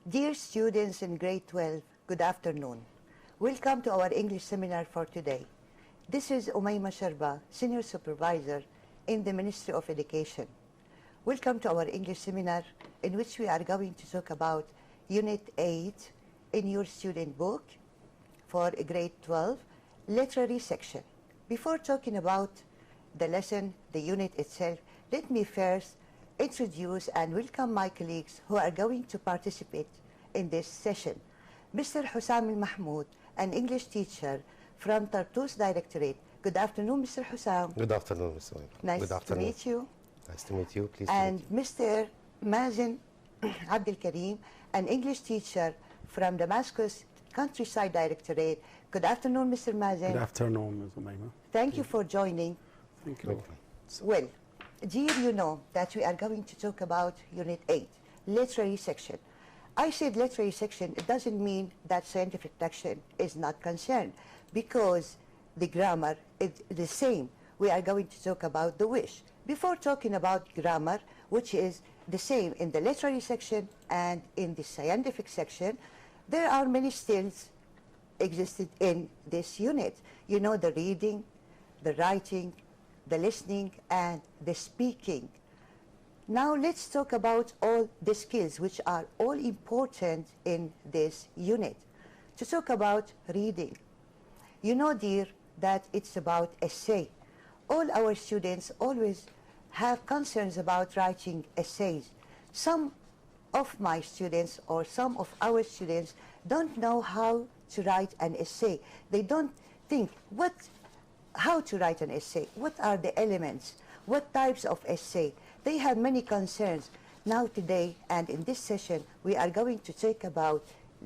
Dear students in grade 12, good afternoon. Welcome to our English seminar for today. This is Umayma Sharba, Senior Supervisor in the Ministry of Education. Welcome to our English seminar in which we are going to talk about Unit 8 in your student book for grade 12, literary section. Before talking about the lesson, the unit itself, let me first introduce and welcome my colleagues who are going to participate in this session. Mr. Hussam Al-Mahmoud, an English teacher from Tartus Directorate. Good afternoon, Mr. Hussam. Good afternoon, Ms. Wayne. Nice to meet you. Nice to meet you. Please. And Mr. Mazen Abdel Karim, an English teacher from Damascus Countryside Directorate. Good afternoon, Mr. Mazen. Good afternoon, Ms. Umayma. Thank you for joining. Thank you. Well, dear, you know that we are going to talk about Unit 8, literary section. I said literary section, it doesn't mean that scientific section is not concerned, because the grammar is the same. We are going to talk about the wish. Before talking about grammar, which is the same in the literary section and in the scientific section, there are many skills existed in this unit. You know, the reading, the writing, the listening, and the speaking. Now let's talk about all the skills which are all important in this unit. To talk about reading, you know, dear, that it's about essay. All our students always have concerns about writing essays. Some of my students or some of our students don't know how to write an essay. They don't think how to write an essay, what are the elements, what types of essay. They have many concerns. Now today and in this session we are going to talk about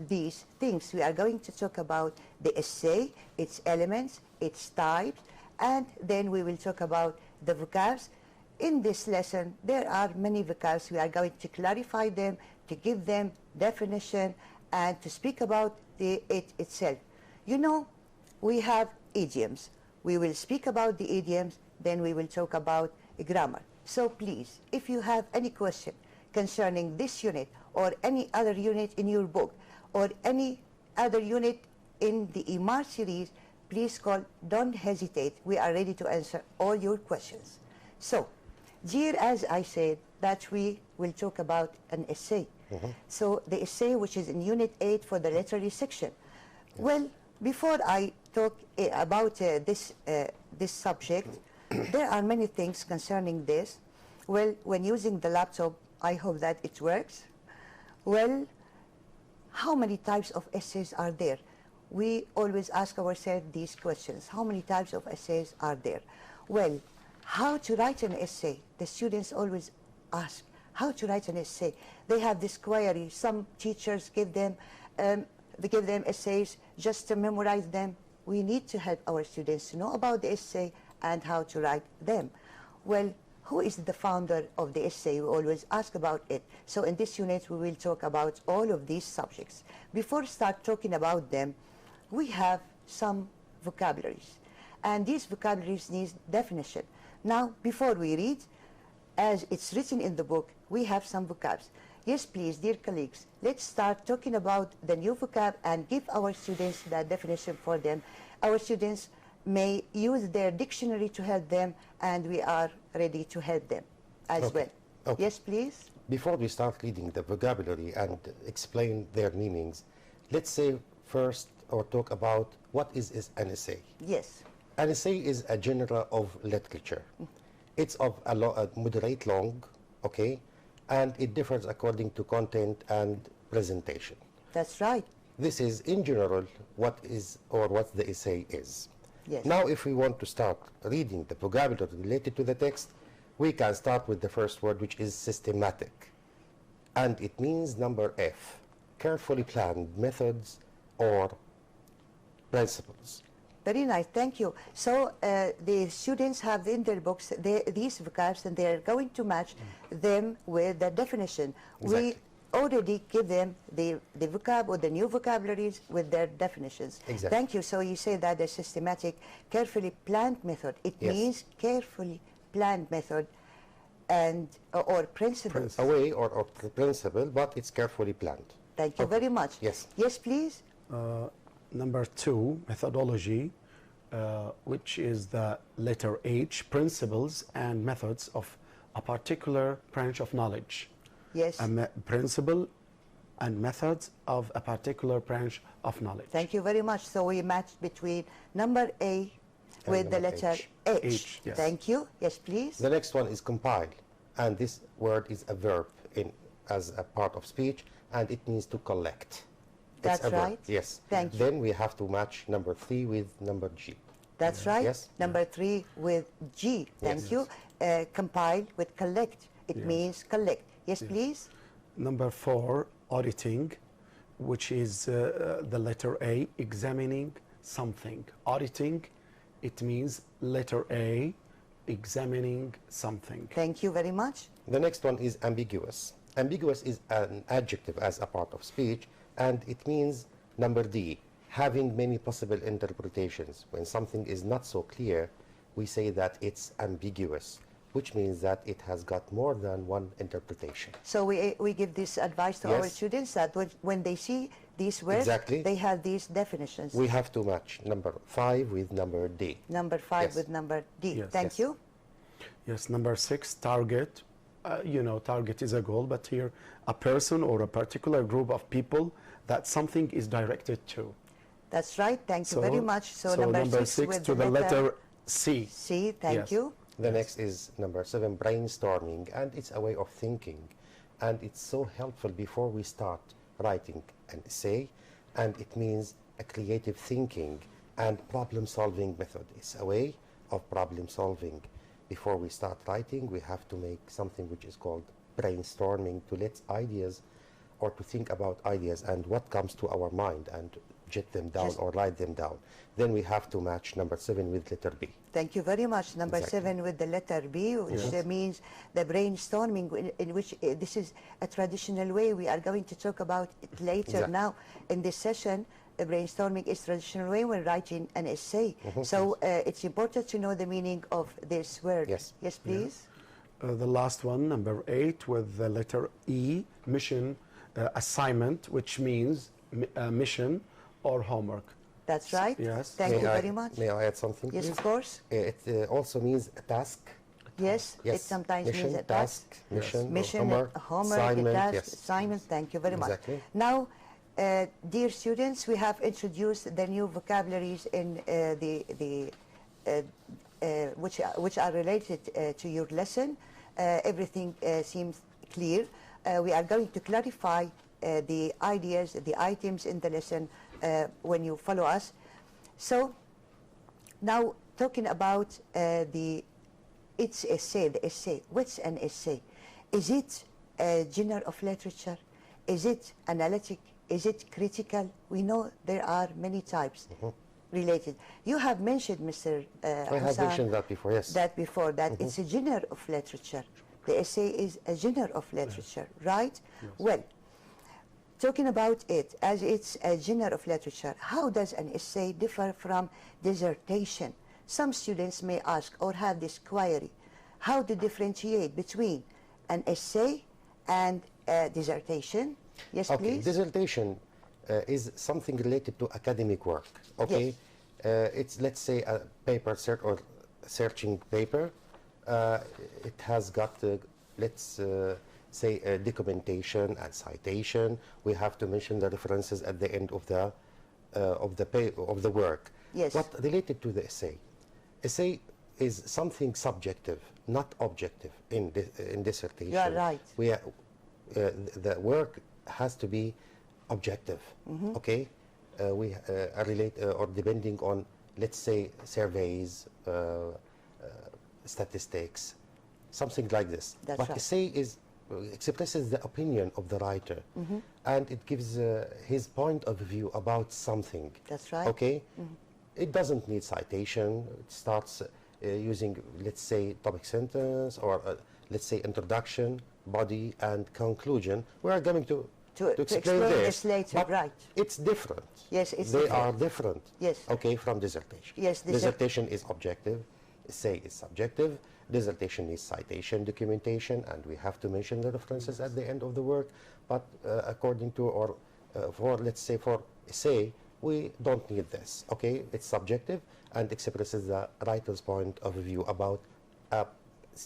these things. We are going to talk about the essay, its elements, its types, and then we will talk about the vocabs. In this lesson there are many vocabs. We are going to clarify them, to give them definition, and to speak about it itself. You know, we have idioms. We will speak about the idioms, then we will talk about grammar. So please, if you have any question concerning this unit or any other unit in your book or any other unit in the EMAR series, please call, don't hesitate. We are ready to answer all your questions. So, dear, as I said, that we will talk about an essay. So the essay which is in Unit 8 for the literary section. Well, before I talk about this subject, there are many things concerning this. Well, when using the laptop, I hope that it works. Well, how many types of essays are there? We always ask ourselves these questions. How many types of essays are there? Well, how to write an essay? The students always ask, how to write an essay? They have this query. Some teachers give them essays just to memorize them. We need to help our students to know about the essay and how to write them. Well, who is the founder of the essay? We always ask about it. So in this unit, we will talk about all of these subjects. Before start talking about them, we have some vocabularies. And these vocabularies need definition. Now, before we read, as it's written in the book, we have some vocabs. Yes, please, dear colleagues, let's start talking about the new vocab and give our students that definition for them. Our students may use their dictionary to help them, and we are ready to help them as well. Okay. Yes, please. Before we start reading the vocabulary and explain their meanings, let's say first or talk about what is an essay. Yes. An essay is a genre of literature. It's of a moderate long, okay, and it differs according to content and presentation. That's right. This is, in general, what the essay is. Yes. Now, if we want to start reading the vocabulary related to the text, we can start with the first word, which is systematic. And it means number F, carefully planned methods or principles. Very nice, thank you. So the students have in their books these vocabs, and they are going to match them with the definition. Exactly. We already give them the vocab or the new vocabularies with their definitions. Exactly. Thank you. So you say that the systematic, carefully planned method. It Yes. means carefully planned method and or principles. A way or principle, but it's carefully planned. Thank you very much. Yes. Yes, please. Number 2, methodology, which is the letter H, principles and methods of a particular branch of knowledge. Yes. Principle and methods of a particular branch of knowledge. Thank you very much. So we matched between number A with the number letter H. H. H, yes. Thank you. Yes, please. The next one is compile, and this word is a verb as a part of speech, and it means to collect. That's it's a verb, right. yes. Thank you. Then we have to match number 3 with number G. That's right. Yes. Number 3 with G. Thank you. Compile with collect. It Yes. means collect. Yes, please. Number 4, auditing, which is the letter A, examining something. Auditing, it means letter A, examining something. Thank you very much. The next one is ambiguous. Ambiguous is an adjective as a part of speech, and it means number D, having many possible interpretations. When something is not so clear, we say that it's ambiguous, which means that it has got more than one interpretation. So we give this advice to our Yes. students that when they see these words, Exactly. they have these definitions. We have to match number 5 with number D. Number 5 Yes. with number D. Yes. Thank Yes. you. Yes, number 6, target. You know, target is a goal, but here a person or a particular group of people that something is directed to. That's right. Thank you very much. So, number number 6 with to the letter C. C. Thank Yes. you. The next is number 7, brainstorming, and it's a way of thinking, and it's so helpful before we start writing an essay, and it means a creative thinking and problem-solving method. It's a way of problem-solving. Before we start writing, we have to make something which is called brainstorming, to let ideas or to think about ideas and what comes to our mind and jot them down Yes. or write them down. Then we have to match number 7 with letter B. Thank you very much. Number Exactly. 7 with the letter B, which Yes. means the brainstorming, in which this is a traditional way. We are going to talk about it later. Exactly. Now in this session. Brainstorming is traditional way when writing an essay. So it's important to know the meaning of this word. Yes. Yes, please. The last one, number 8, with the letter E, mission, assignment, which means mission or homework. That's right. Yes. Thank you May I- very much. May I add something, Yes, please? of course. It also means a task. Yes, Yes. it sometimes Mission, means a task. mission, or Mission, homework, homework, a assignment, task, yes. assignment. Thank you very much. Exactly. Now, dear students, we have introduced the new vocabularies in which are related to your lesson. Everything seems clear. We are going to clarify the ideas, the items in the lesson when you follow us. So, now talking about its essay, the essay. What's an essay? Is it a genre of literature? Is it analytic? Is it critical? We know there are many types related. You have mentioned, Mr. I have Hassan, mentioned that before, yes. that it's a genre of literature. The essay is a genre of literature, right? Well, talking about it as it's a genre of literature, how does an essay differ from dissertation? Some students may ask or have this query, how to differentiate between an essay and a dissertation? Yes, Okay, please. dissertation is something related to academic work, okay? Yes. It's, let's say, a paper or searching paper. It has got, let's say, documentation and citation. We have to mention the references at the end of the work. Yes. But related to the essay, essay is something subjective, not objective in dissertation. You are right. The work has to be objective, okay? We are or depending on, let's say, surveys, statistics, something like this. That's but right. essay expresses the opinion of the writer, and it gives his point of view about something. That's right. Okay? It doesn't need citation. It starts using, let's say, topic sentence, or let's say introduction, body, and conclusion. We are going to explain this later, but right. it's different. Yes, it's They different. are different. Yes. Okay, from dissertation. Yes, dissertation is objective. Essay is subjective. Dissertation is citation, documentation, and we have to mention the references at the end of the work. But according to, or for, let's say, for essay, we don't need this, okay? It's subjective and expresses the writer's point of view about a,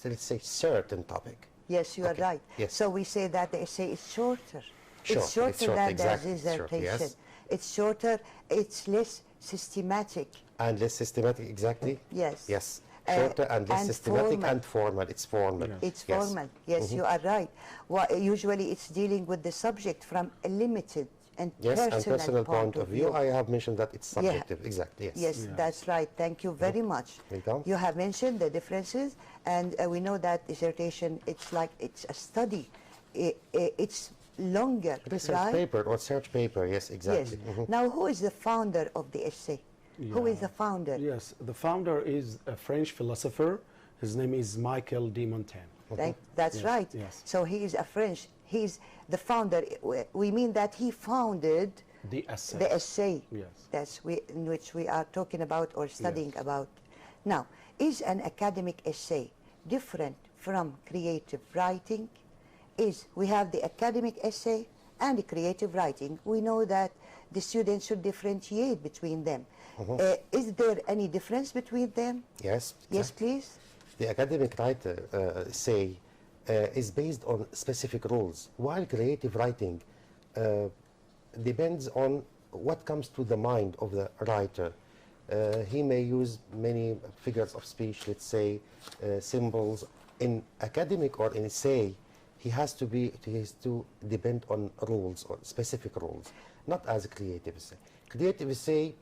let's say, certain topic. Yes, you are Okay. right. Yes. So we say that the essay is shorter. Sure, It's shorter it's short, than exactly. the It's short, dissertation. yes. It's shorter, it's less systematic. And less systematic, exactly? Yes. Yes. Shorter and less and systematic formal. and formal. It's formal. Yes. It's Yes. formal. Yes, you are right. Well, usually it's dealing with the subject from a limited and Yes, and personal point of view. view. I have mentioned that it's subjective. Exactly, yes. Yes, that's right. Thank you very much. Welcome. You have mentioned the differences, and we know that dissertation, it's like it's a study. It's longer, Research right? paper or search paper, yes, Yes. exactly. Mhm. Now, who is the founder of the essay? Who is Yeah. the founder? Yes, the founder is a French philosopher. His name is Michael de Montaigne. That's Yes, right. yes. So he is a French. He's the founder. We mean that he founded The essay. the essay. Yes. In which we are talking about or studying Yes. about. Now, is an academic essay different from creative writing? We have the academic essay and the creative writing. We know that the students should differentiate between them. Is there any difference between them? Yes. Yes, please. The academic writer is based on specific rules, while creative writing depends on what comes to the mind of the writer. He may use many figures of speech, let's say, symbols. In academic or in essay, he has to depend on rules, or specific rules, not as a creative essay. Creative essay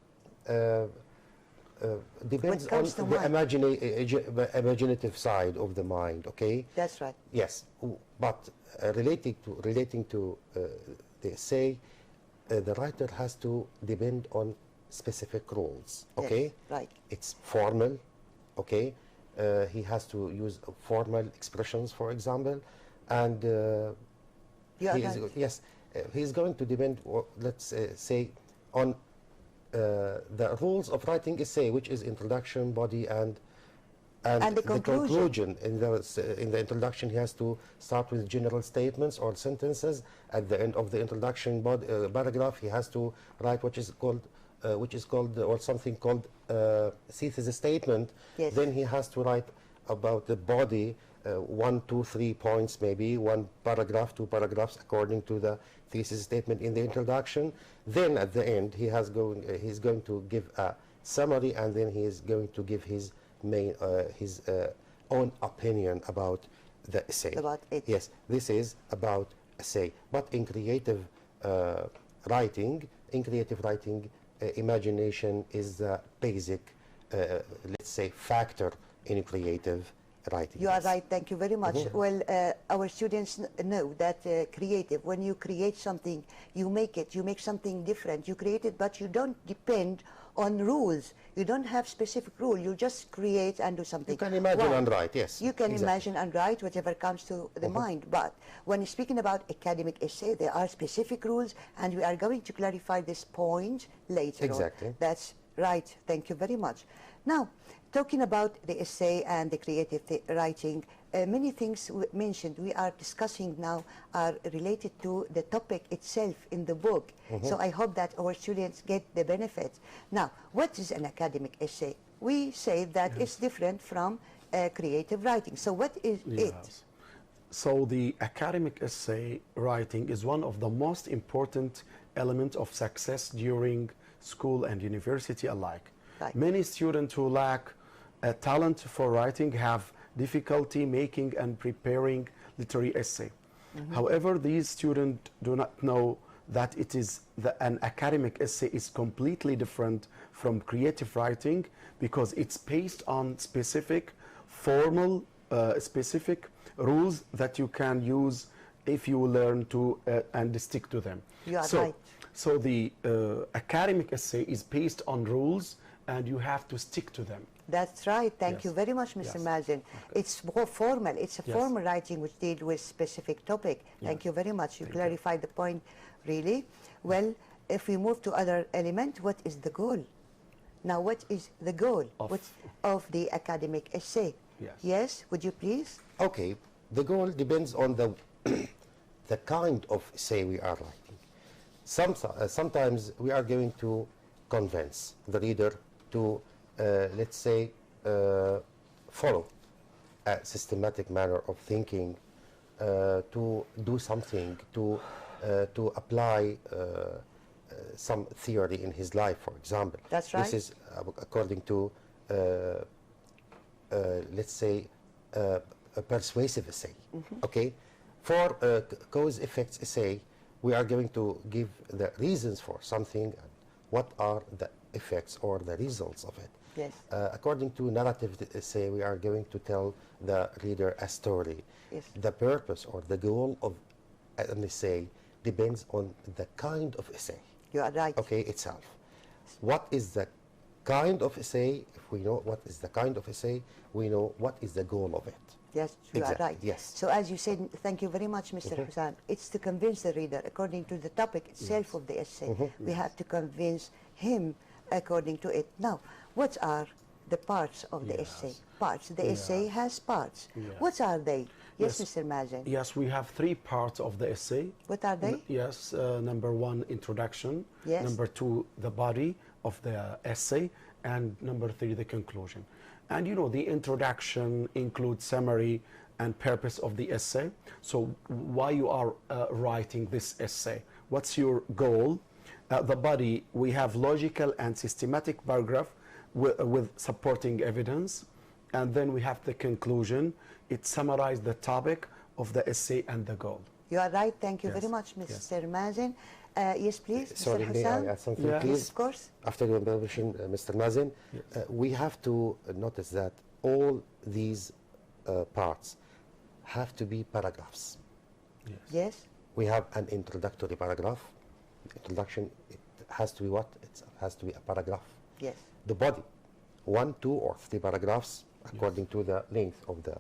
depends on comes to the mind. imaginative side of the mind, okay? That's right. Yes, but relating to the essay, the writer has to depend on specific rules, okay? Yes, right. It's formal, okay? He has to use formal expressions, for example, and You are he is, right. yes, he's going to depend, let's say, on the rules of writing essay, which is introduction, body, and And the conclusion. In the introduction, he has to start with general statements or sentences. At the end of the introduction paragraph, he has to write what is called or something called thesis statement. Yes. Then he has to write about the body, 1, 2, 3 points, maybe 1 paragraph, 2 paragraphs, according to the thesis statement in the introduction. Then at the end, he's going to give a summary, and then he is going to give his own opinion about the essay. About it. Yes, this is about essay. But in creative writing, imagination is the basic, let's say, factor in creative writing. You are right. Thank you very much. Well, our students know that creative, when you create something, you make something different. You create it, but you don't depend on rules. You don't have specific rule. You just create and do something. You can imagine Wow. and write, yes. You can exactly. imagine and write whatever comes to the mind. But when speaking about academic essay, there are specific rules, and we are going to clarify this point later Exactly. on. That's right. Thank you very much. Now, talking about the essay and the creative writing, many things mentioned we are discussing now are related to the topic itself in the book. So I hope that our students get the benefit. Now, what is an academic essay? We say that it's different from creative writing. So what is it? Yes. So the academic essay writing is one of the most important elements of success during school and university alike. Right. Many students who lack a talent for writing have difficulty making and preparing literary essay. However, these students do not know that an academic essay is completely different from creative writing, because it's based on specific formal, specific rules that you can use if you learn to and stick to them. You are so, right. So the academic essay is based on rules, and you have to stick to them. That's right. Thank Yes. you very much, Mr. Yes. Mazen. It's more formal. It's a Yes. formal writing which deals with specific topic. Thank you very much. You clarified the point, really. Well, if we move to other element, what is the goal? Now, what is the goal of the academic essay? Yes. Yes, would you please? Okay, the goal depends on the kind of essay we are writing. Sometimes we are going to convince the reader to, let's say, follow a systematic manner of thinking, to do something, to apply some theory in his life, for example. That's right. This is according to, let's say, a persuasive essay. Okay? For cause-effects essay, we are going to give the reasons for something and what are the effects or the results of it. Yes. According to narrative essay, we are going to tell the reader a story. Yes. The purpose or the goal of an essay depends on the kind of essay, You are right. okay, itself. What is the kind of essay? If we know what is the kind of essay, we know what is the goal of it. Yes, you Exactly, are right. yes. So as you said, thank you very much, Mr. Hassan. It's to convince the reader according to the topic itself of the essay. We have to convince him according to it. Now, what are the parts of the essay? Parts. The essay has parts. What are they? Yes, Mr. Mazen. Yes, we have 3 parts of the essay. What are they? Yes, number 1, introduction. Yes. Number 2, the body of the essay. And number 3, the conclusion. And you know, the introduction includes summary and purpose of the essay. So why you are writing this essay? What's your goal? The body, we have logical and systematic paragraph with supporting evidence. And then we have the conclusion. It summarizes the topic of the essay and the goal. You are right. Thank you Yes. very much, Mr. Mazen. Yes, please, Sorry, Mr. may Hassan. I add something, Yeah. please? Yes, of course. After your intervention, Mr. Mazen, we have to notice that all these parts have to be paragraphs. Yes. We have an introductory paragraph. Introduction, it has to be what? It has to be a paragraph. Yes. The body, 1, 2, or 3 paragraphs, according to the length of the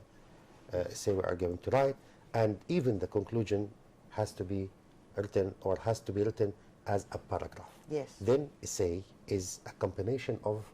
essay we are going to write. And even the conclusion has to be written or has to be written as a paragraph. Yes. Then essay is a combination of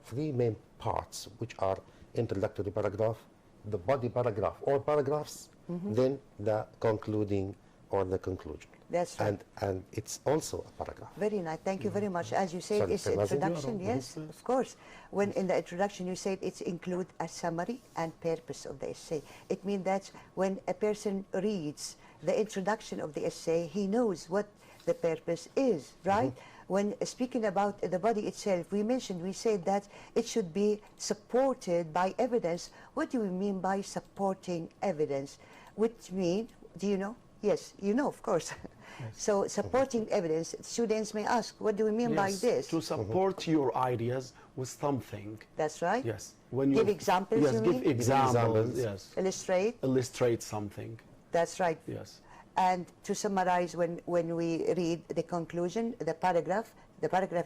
3 main parts, which are introductory paragraph, the body paragraph or paragraphs, then the concluding or the conclusion. That's right. And it's also a paragraph. Very nice. Thank you very much. As you said, Sorry, it's Mr. Mazen? introduction. Yes, of course. When in the introduction you said it's include a summary and purpose of the essay. It means that when a person reads the introduction of the essay, he knows what the purpose is, right? When speaking about the body itself, we said that it should be supported by evidence. What do we mean by supporting evidence? Which mean, do you know? Yes, you know, of course. So supporting evidence, students may ask, what do we mean by Yes, this? to support your ideas with something. That's right. Yes. When Give examples, Yes, you give mean? examples. Yes. Illustrate. Illustrate something. That's right. Yes. And to summarize, when we read the conclusion, the paragraph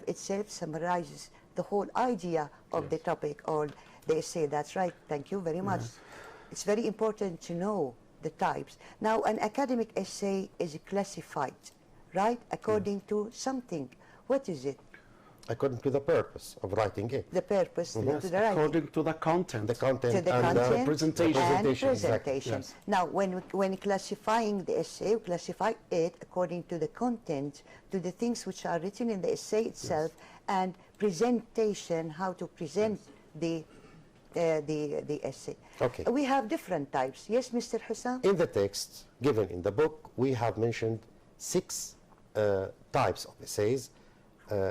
itself summarizes the whole idea of the topic or the essay. That's right. Thank you very much. It's very important to know the types. Now, an academic essay is classified, right, according to something. What is it? According to the purpose of writing it. The purpose to Yes, the writing. according to the content. The content To the and content the presentation. and presentation, exactly. presentation. Yes. Now, when classifying the essay, we classify it according to the content, to the things which are written in the essay itself, and presentation, how to present the essay. Okay. We have different types. Yes, Mr. Hussain? In the text given in the book, we have mentioned 6 types of essays.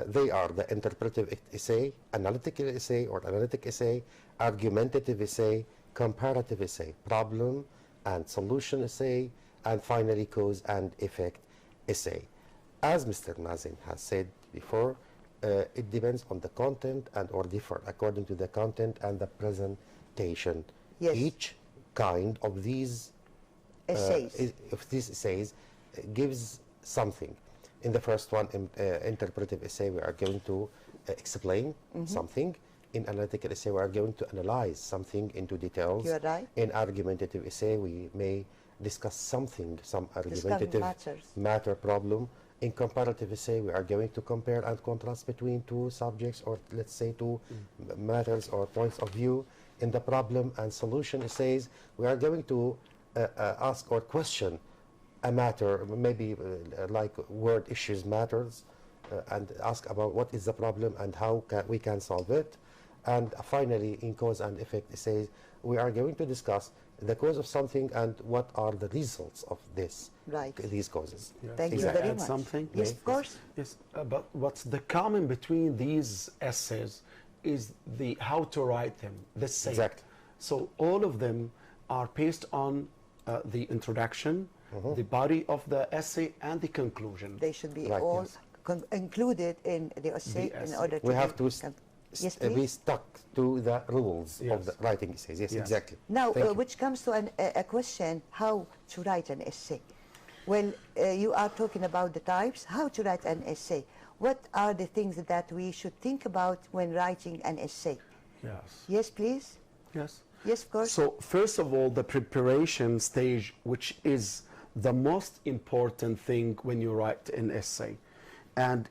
They are the interpretive essay, analytical essay or analytic essay, argumentative essay, comparative essay, problem and solution essay, and finally cause and effect essay. As Mr. Mazen has said before, it depends on the content and or differ according to the content and the presentation. Yes. Each kind of these Essays. essays gives something. In the first one, interpretive essay, we are going to explain something. In analytical essay, we are going to analyze something into details. You are right. In argumentative essay, we may discuss something, some argumentative matters. matter problem. In comparative essay, we are going to compare and contrast between 2 subjects or let's say 2 matters or points of view. In the problem and solution essays, we are going to ask or question a matter, maybe like word issues matters, and ask about what is the problem and how we can solve it. And finally, in cause and effect, it says we are going to discuss the cause of something and what are the results of this, Right. these causes. Yes. Thank you May I very add much. something? Yes, of course. Yes, but what's the common between these essays is the how to write them, the same. Exactly. So all of them are based on the introduction, the body of the essay, and the conclusion. They should be Right, all yes. included in the essay in essay. order to We have be to Yes, be please. stuck to the rules Yes. of the writing essays. Yes, Yes. exactly. Now, Thank you. which comes to a question, how to write an essay. Well, you are talking about the types, how to write an essay. What are the things that we should think about when writing an essay? Yes. Yes, please. Yes. Yes, of course. So first of all, the preparation stage, which is the most important thing when you write an essay, and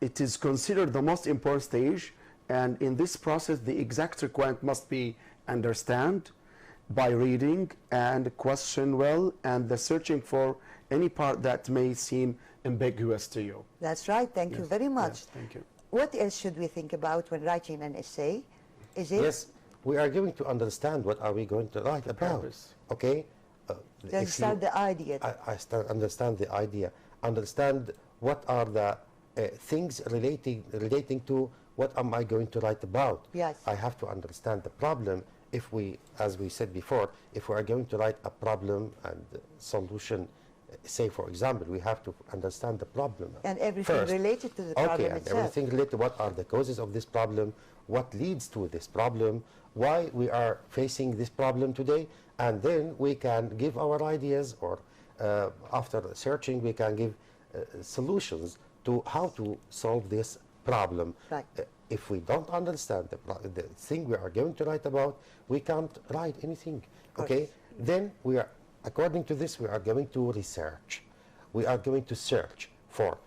it is considered the most important stage. And in this process, the exact requirement must be understand by reading and question well, and the searching for any part that may seem ambiguous to you. That's right. Thank you Yes, very much. yes, thank you. What else should we think about when writing an essay? Is it Yes, we are going to understand what are we going to write about. purpose. Okay? to if understand you- the idea? understand the idea, understand what are the things relating to what am I going to write about. Yes. I have to understand the problem. If we, as we said before, if we are going to write a problem and solution, say for example, we have to understand the problem And everything first. related to the Okay, problem and itself. everything related, what are the causes of this problem, what leads to this problem, why we are facing this problem today, and then we can give our ideas, or after searching we can give solutions to how to solve this problem. Right. If we don't understand the thing we are going to write about, we can't write anything. Okay? Then we are, according to this, we are going to research. We are going to search for,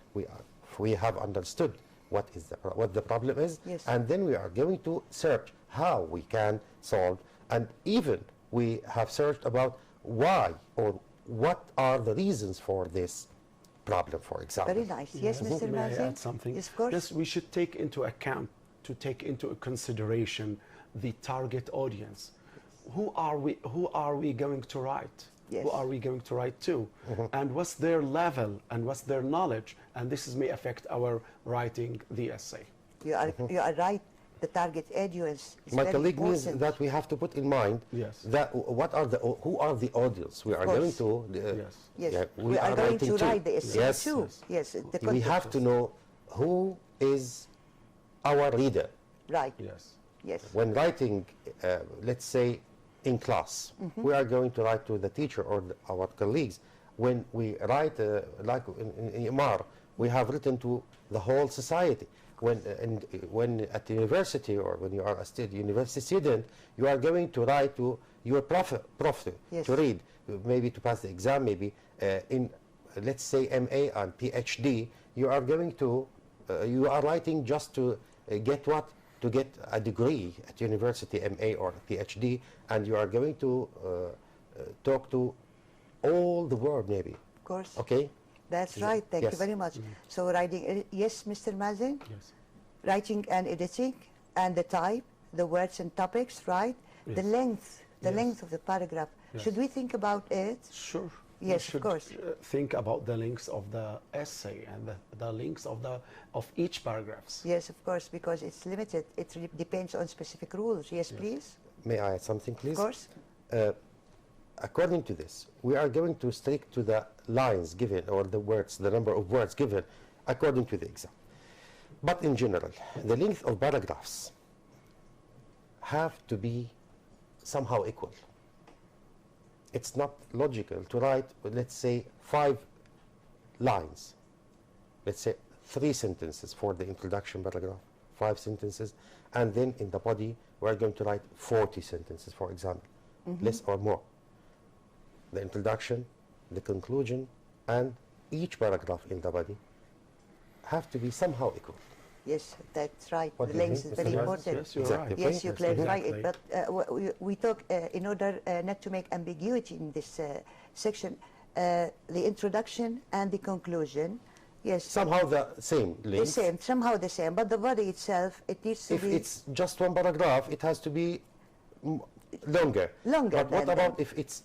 we have understood what the problem is, Yes. and then we are going to search how we can solve, and even we have searched about why or what are the reasons for this problem, for example. Very nice. Yes, Mr. May I Mazin? add something? Yes, of course. Yes, we should take into account, to take into consideration the target audience. Who are we going to write? Yes. Who are we going to write to? And what's their level and what's their knowledge? And this may affect our writing the essay. You are right. The target audience is My very colleague means important. that we have to put in mind Yes. that who are the audience we are going course. to. Yes. Yes, yeah, we are going writing to write the essay Yes. too. Yes, the We context. have to know who is our reader. Right. Yes. Yes. When writing, let's say, in class, we are going to write to the teacher or our colleagues. When we write, like in IMAR, we have written to the whole society. When at university, or when you are a university student, you are going to write to your prof Yes. to read, maybe to pass the exam, maybe in, let's say, MA and PhD, you are going to, you are writing just to get what? To get a degree at university, MA or PhD, and you are going to talk to all the world, maybe. Of course. Okay? That's right. Thank you Yes. very much. So writing, yes, Mr. Mazin? Yes. Writing and editing, and the type, the words and topics, right? The Yes. length, the Yes. length of the paragraph. Yes. Should we think about it? Sure. Yes, We of should course. think about the links of the essay and the links of each paragraphs. Yes, of course, because it's limited. It depends on specific rules. Yes, please. May I add something, please? Of course. According to this, we are going to stick to the lines given, or the words, the number of words given, according to the exam. But in general, the length of paragraphs have to be somehow equal. It's not logical to write, let's say, 5 lines. Let's say 3 sentences for the introduction paragraph, 5 sentences, and then in the body, we're going to write 40 sentences, for example, less or more. The introduction, the conclusion, and each paragraph in the body have to be somehow equal. Yes, that's right. What The do you length think, is Mr. very Mazin? important. Yes, you're Exactly. right. Yes, you Yes, clarify exactly. it, but we talk in order not to make ambiguity in this section. the introduction and the conclusion. Yes. Somehow the same The length. same, somehow the same, but the body itself, it needs to If be it's just one paragraph, it has to be longer. Longer But what than about that. if it's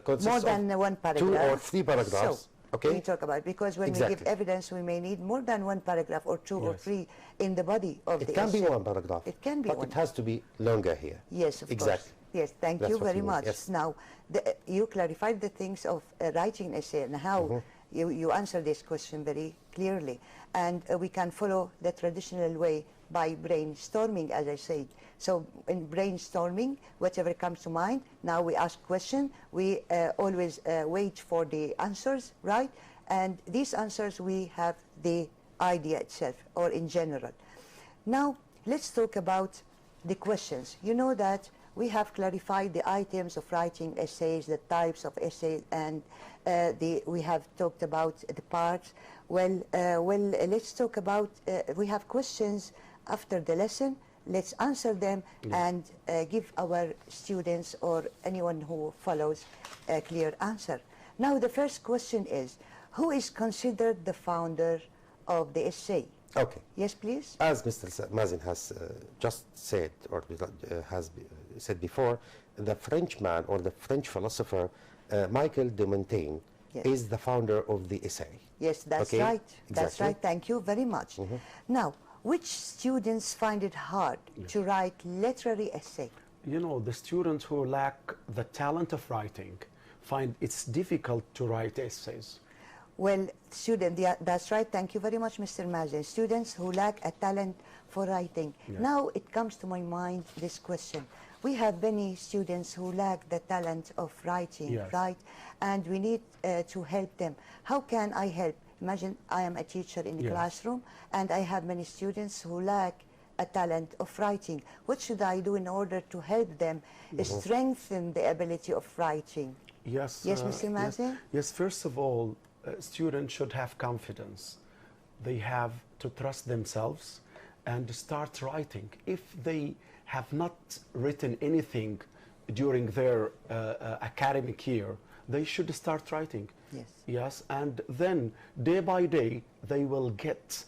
consists more of than one paragraph. 2 or 3 paragraphs? So, okay. we talk about, because when we give Exactly. evidence, we may need more than one paragraph or 2 or Yes. 3 in the body of It the can be essay. one paragraph. It can be but one. it has to be longer here. Yes, of Exactly. course. Yes, thank That's you what very you mean, much. yes. Now, you clarified the things of writing an essay and how you answer this question very clearly. And we can follow the traditional way by brainstorming, as I said. So in brainstorming, whatever comes to mind, now we ask question, we always wait for the answers, right? And these answers, we have the idea itself, or in general. Now, let's talk about the questions. You know that we have clarified the items of writing essays, the types of essays, and we have talked about the parts. Well, let's talk about, we have questions after the lesson. Let's answer them and give our students or anyone who follows a clear answer. Now, the first question is, who is considered the founder of the essay? Okay. Yes, please. As Mr. Mazin has just said, or said before, the Frenchman or the French philosopher Michel de Montaigne Yes. is the founder of the essay. Yes, that's Okay, right. That's exactly. right. Thank you very much. Now, which students find it hard to write literary essay? You know, the students who lack the talent of writing find it's difficult to write essays. Well, that's right. Thank you very much, Mr. Mazen. Students who lack a talent for writing. Yes. Now it comes to my mind this question. We have many students who lack the talent of writing, Yes. right? And we need to help them. How can I help? Imagine I am a teacher in the Yes. classroom and I have many students who lack a talent of writing. What should I do in order to help them strengthen the ability of writing? Yes. Yes, Mr. Mazen? Yes, first of all, students should have confidence. They have to trust themselves and start writing. If they have not written anything during their academic year, they should start writing. Yes. Yes, and then day by day they will get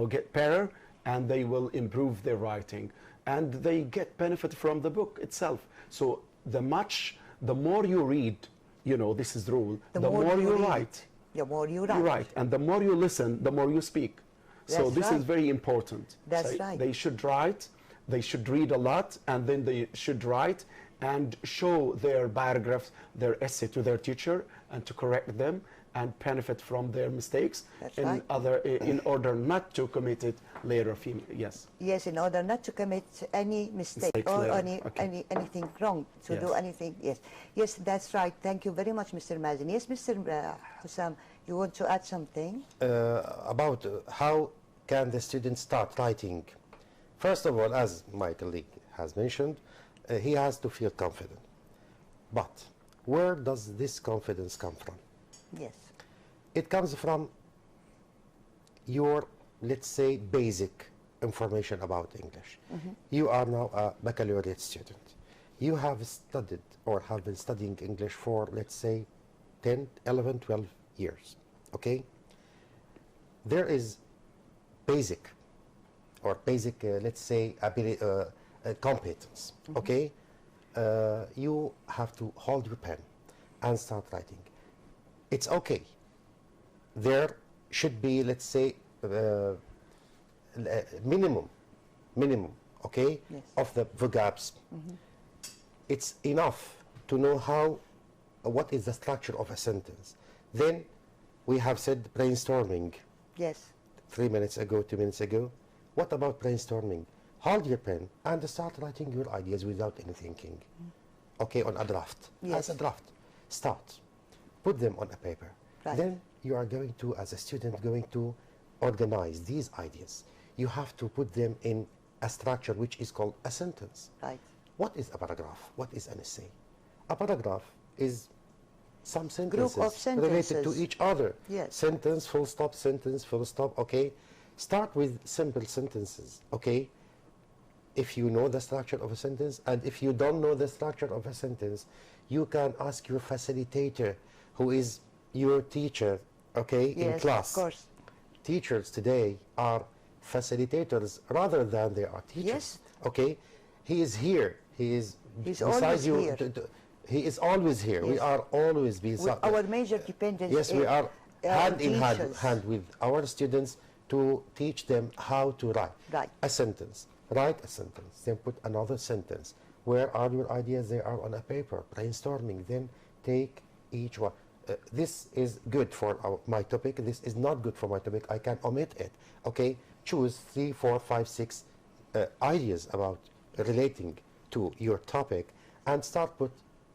get better, and they will improve their writing, and they get benefit from the book itself. So the more you read, this is the rule. The more you read, write. the more you write. You write, and the more you listen, the more you speak. So That's this right. is very important. That's So right. They should write, they should read a lot, and then they should write and show their paragraphs, their essay to their teacher, and to correct them and benefit from their mistakes That's in right. in order not to commit it later. Yes. Yes, in order not to commit any mistake Mistakes or later. Okay. anything wrong, to Yes. do anything. Yes, yes, that's right. Thank you very much, Mr. Mazen. Yes, Mr. Hussam, you want to add something? About how can the student start writing. First of all, as my colleague has mentioned, he has to feel confident. But where does this confidence come from? Yes. It comes from your, let's say, basic information about English. You are now a baccalaureate student. You have studied or have been studying English for, let's say, 10, 11, 12 years, okay? There is basic, let's say, competence, okay? You have to hold your pen and start writing. It's okay. There should be, let's say, minimum, okay, Yes. of the vocabs. It's enough to know what is the structure of a sentence. Then we have said brainstorming Yes. 3 minutes ago, 2 minutes ago. What about brainstorming? Hold your pen and start writing your ideas without any thinking. Okay, on a draft. Yes. As a draft. Start. Put them on a paper. Right. Then you are going to, as a student, going to organize these ideas. You have to put them in a structure which is called a sentence. Right. What is a paragraph? What is an essay? A paragraph is some sentences, of related to sentences. each other. Yes. Sentence, full stop, sentence, full stop, okay? Start with simple sentences, okay? if you know the structure of a sentence, and if you don't know the structure of a sentence, you can ask your facilitator, who is your teacher, okay, in Yes, class. of course. Teachers today are facilitators rather than they are teachers. Yes. Okay, he is here. He's always besides you. here. He is always here. We Yes. are always beside. Our major dependence Yes, we is are hand in teachers. hand with our students to teach them how to write. Right. A sentence. Write a sentence. Then put another sentence. Where are your ideas? They are on a paper. Brainstorming. Then take each one. This is good for my topic. This is not good for my topic. I can omit it. Okay. Choose 3, 4, 5, 6 ideas about relating to your topic, and start with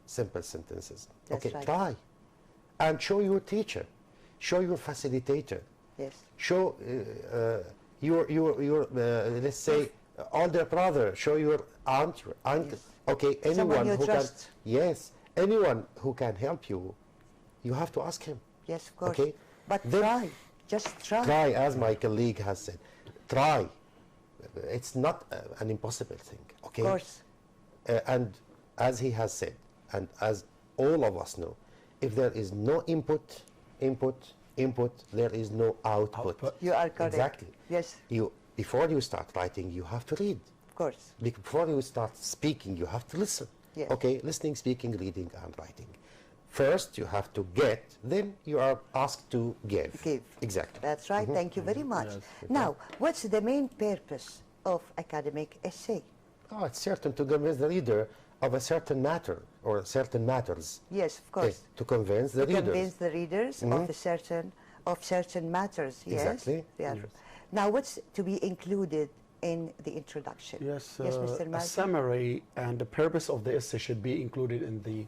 simple sentences. That's okay. right. Try, and show your teacher, show your facilitator, Yes. show your let's say older brother, show your aunt, Yes. okay, Someone anyone you who trust. can, yes, anyone who can help you, you have to ask him. Yes, of course. Okay. But Then try. Just try. Try, as my colleague has said, try. It's not an impossible thing, okay? Of course. And as he has said, and as all of us know, if there is no input, there is no output. You are correct. Exactly. Yes, Before you start writing, you have to read. of course. Before you start speaking, you have to listen. Yes. Okay, listening, speaking, reading, and writing. First, you have to get, then you are asked to give. Give. Exactly. That's right. Thank you very much. Now, what's the main purpose of academic essay? Oh, it's certain to convince the reader of a certain matter or certain matters. Yes, of course. To convince the To readers. convince the readers of certain matters. Yes. Exactly. Yeah. Now, what's to be included in the introduction? Yes, Mr. a Mazin? summary and the purpose of the essay should be included in the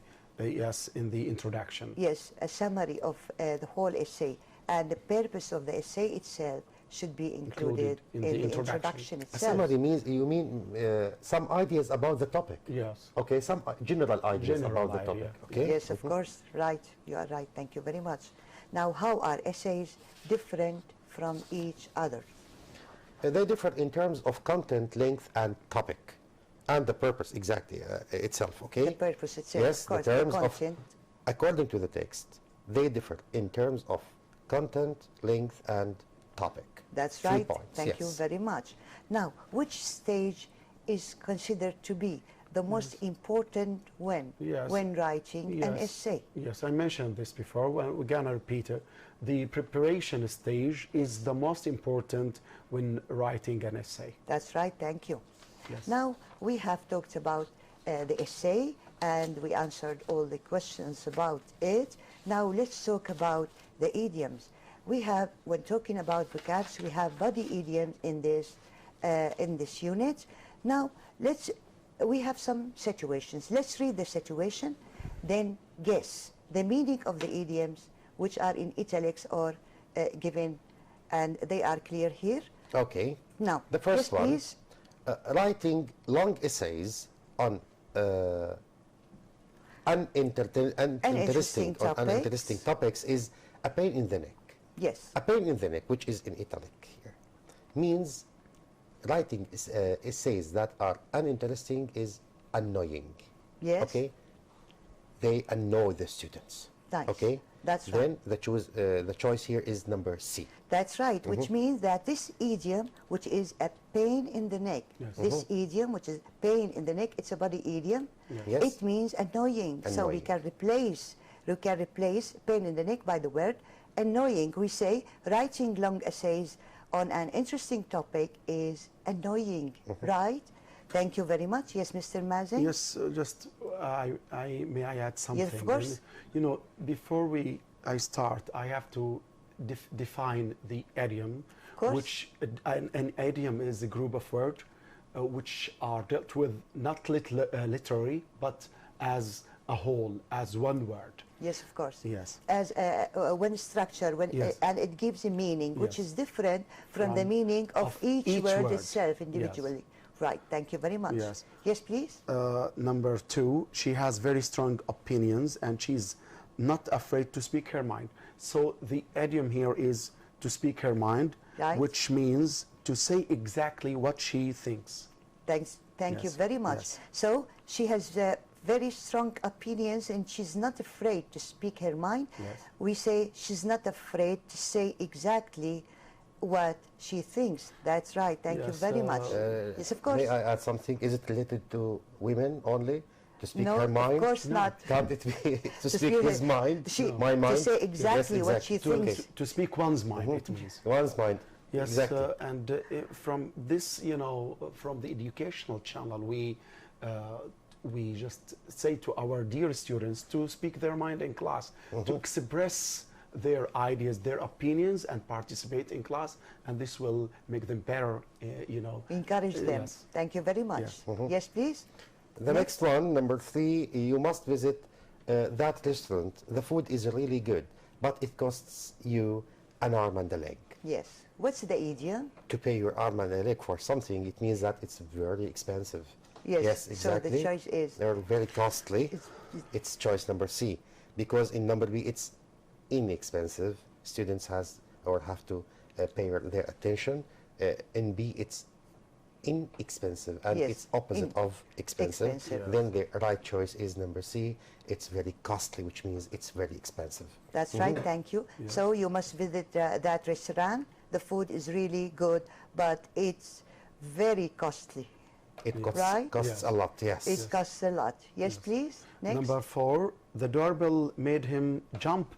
in the introduction. Yes, a summary of the whole essay, and the purpose of the essay itself should be included in the introduction A itself. summary means, you mean some ideas about the topic. Yes. Okay, some general ideas General about the idea. topic. Okay. Yes, of course, right. You are right. Thank you very much. Now, how are essays different from each other? They differ in terms of content, length, and topic, and the purpose exactly itself. Okay. The purpose itself, Yes, of course, the terms the content. according to the text, they differ in terms of content, length, and topic. That's 3 right. points, Thank you yes. very much. Now, which stage is considered to be the most important when writing an essay? Yes, I mentioned this before. We're going to repeat it. The preparation stage is the most important when writing an essay. That's right. Thank you. Yes. Now, we have talked about the essay, and we answered all the questions about it. Now, let's talk about the idioms. We have, when talking about vocabs, we have body idioms in this unit. Now, we have some situations. Let's read the situation, then guess the meaning of the idioms, which are in italics or given, and they are clear here. Okay. Now, the first yes, one, please. Writing long essays on uninteresting topics is a pain in the neck. Yes. A pain in the neck, which is in italic here, means writing essays that are uninteresting is annoying. Yes. Okay. They annoy the students. Nice. Okay. That's right. Then the choice here is number C. That's right, which means that this idiom, which is a pain in the neck, this idiom, which is pain in the neck, it's a body idiom. Yes. It means annoying. So we can replace pain in the neck by the word annoying. We say writing long essays on an interesting topic is annoying, right? Thank you very much. Yes, Mr. Mazin? Yes, just may I add something? Yes, of course. You know, before I start, I have to define the idiom, which an idiom is a group of words which are dealt with not literally, but as a whole, as one word. Yes, of course. Yes. As one structure, and it gives a meaning which is different from the meaning of each word itself individually. Yes. Right, thank you very much. Yes. Yes, please. Number 2, she has very strong opinions and she's not afraid to speak her mind. So the idiom here is to speak her mind, Right. which means to say exactly what she thinks. Thank you Yes, very much. yes. So she has very strong opinions and she's not afraid to speak her mind. Yes. We say she's not afraid to say exactly what she thinks. That's right. Thank you Yes, very much. Yes, of course. May I add something? Is it related to women only? To speak No, her mind? of course not. Can't it be to speak speak his her- mind? she- My mind? To say exactly Yes, what she exactly. thinks. Okay. To speak one's mind, it means. One's mind. Yes, Exactly. and from this, from the educational channel, we just say to our dear students to speak their mind in class, to express their ideas, their opinions, and participate in class, and this will make them better, Encourage them. Yes. Thank you very much. Yes. Yes, please. The next one, number 3, you must visit that restaurant. The food is really good, but it costs you an arm and a leg. Yes. What's the idiom? To pay your arm and a leg for something, it means that it's very expensive. Yes, exactly. so the choice is- They're very costly. It's choice number C. Because in number B, it's inexpensive. Students have to pay their attention. In B, it's inexpensive, and Yes, it's opposite of expensive. expensive. Then the right choice is number C. It's very costly, which means it's very expensive. That's right, thank you. So you must visit that restaurant. The food is really good, but it's very costly. It costs, Right? costs Yes. a lot, yes. It costs a lot. Yes, please. Next. Number 4, the doorbell made him jump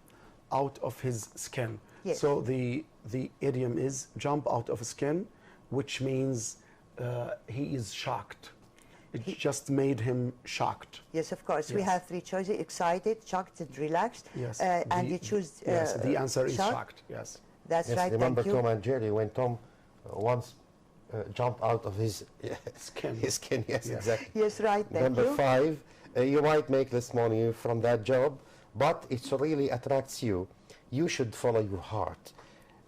out of his skin. Yes. So the idiom is jump out of skin, which means he is shocked. It just made him shocked. Yes, of course. We Yes. have 3 choices: excited, shocked, and relaxed. Yes. And you choose. Yes, the answer is shocked. Yes. That's Yes, right. remember Thank you. Tom and Jerry when Tom once jumped out of his Skin. His skin, yes, exactly. Yes, right. Thank Number you. 5, you might make less money from that job, but it really attracts you. You should follow your heart.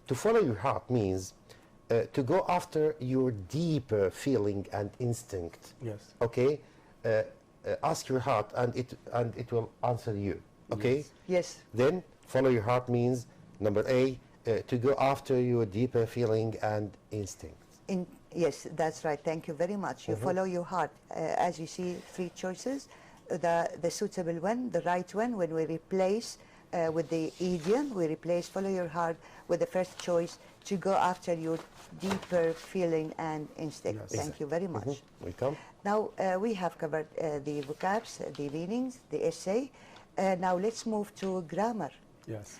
To follow your heart means to go after your deeper feeling and instinct. Yes. Okay, ask your heart, and it will answer you. Okay. Yes. Then follow your heart means number A, to go after your deeper feeling and instinct. Yes, that's right. Thank you very much. You follow your heart. As you see, 3 choices. The suitable one, the right one, when we replace with the idiom, we replace follow your heart with the first choice, to go after your deeper feeling and instinct. Yes. Thank you very much. Welcome. Now, we have covered the vocabs, the meanings, the essay. Now, let's move to grammar. Yes.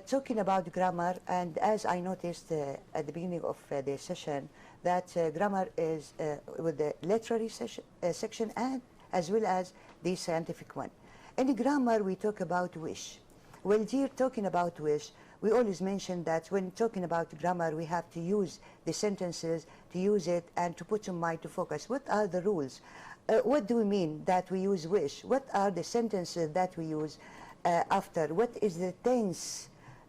Talking about grammar, and as I noticed at the beginning of the session, that grammar is with the literary section and as well as the scientific one. In grammar, we talk about wish. Well, dear, talking about wish, we always mention that when talking about grammar, we have to use the sentences, to use it, and to put in mind to focus. What are the rules? What do we mean that we use wish? What are the sentences that we use after? What is the tense?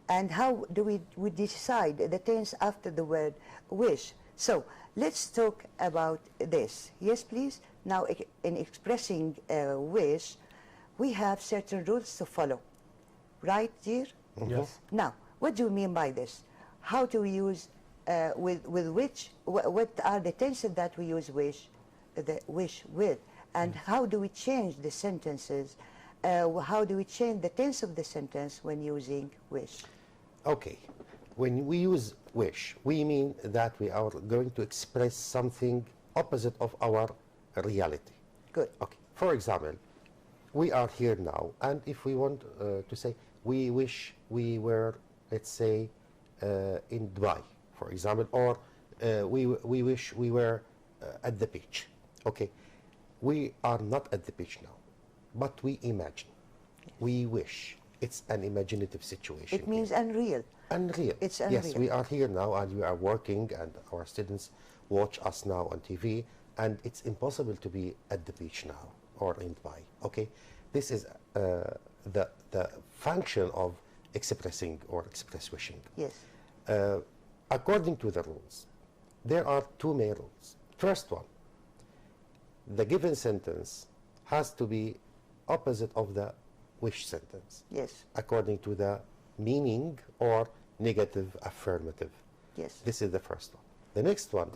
And how do we decide the tense after the word wish? So let's talk about this. Yes, please. Now, in expressing wish, we have certain rules to follow. Right, dear? Yes. Now, what do you mean by this? How do we use with which? What are the tenses that we use wish with? And how do we change the sentences? How do we change the tense of the sentence when using wish? Okay. When we use wish, we mean that we are going to express something opposite of our reality. Good. Okay. For example, we are here now, and if we want to say, we wish we were, let's say, in Dubai, for example, or we wish we were at the beach. Okay. We are not at the beach now, but we imagine. Yes. We wish. It's an imaginative situation. It means unreal. Unreal. It's unreal. Yes, we are here now and we are working and our students watch us now on TV, and it's impossible to be at the beach now or in Dubai. Okay, this is the function of expressing or express wishing. Yes. According to the rules, there are 2 main rules. First one, the given sentence has to be opposite of the wish sentence. Yes. According to the meaning or negative affirmative. Yes. This is the first one. The next one,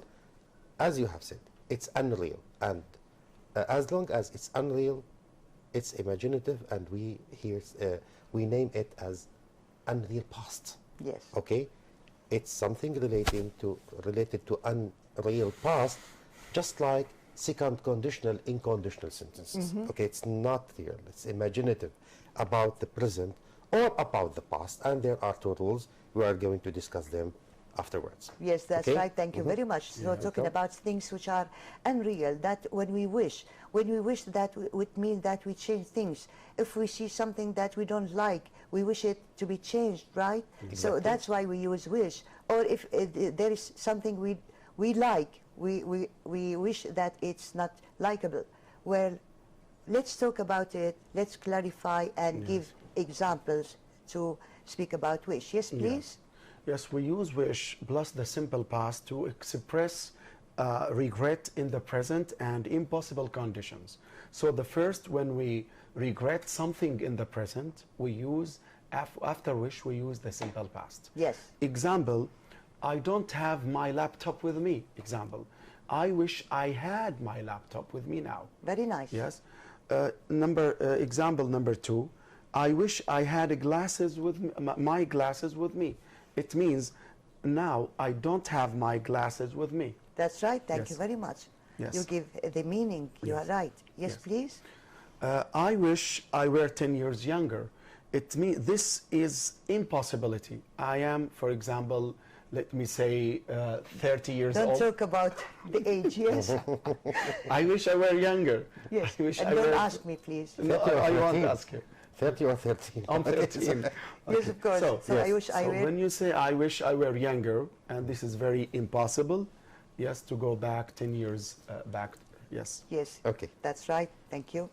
as you have said, it's unreal. And as long as it's unreal, it's imaginative, and we name it as unreal past. Yes. Okay, it's something related to unreal past, just like second conditional inconditional sentences. Okay, it's not real. It's imaginative about the present or about the past, and there are two rules. We are going to discuss them afterwards. Yes, that's Okay? right. Thank you very much. So talking about things which are unreal, that when we wish that would mean that we change things. If we see something that we don't like, we wish it to be changed, right? So that's why we use wish. Or if there is something we like, we wish that it's not likable. Well, let's talk about it. Let's clarify and give examples to speak about wish. Yes, please. Yes, we use wish plus the simple past to express regret in the present and impossible conditions. So the first, when we regret something in the present, we use, after wish, we use the simple past. Yes. Example, I don't have my laptop with me. Example, I wish I had my laptop with me now. Very nice. Yes. Example number 2, I wish I had glasses with me, my glasses with me. It means now I don't have my glasses with me. That's right. Thank Yes. you very much. Yes. You give the meaning. You are right. Yes, Yes. please. I wish I were 10 years younger. It means this is impossibility. I am, for example, let me say 30 years Don't old. talk about the age. Yes. I wish I were younger. Yes. I wish And I don't were. ask me, please. No, I won't ask you. 30 or 13? I'm 13. Yes, of course. So yes. I wish I So were. when you say I wish I were younger, and this is very impossible, yes, to go back 10 years back. Yes. Yes. Okay. That's right. Thank you.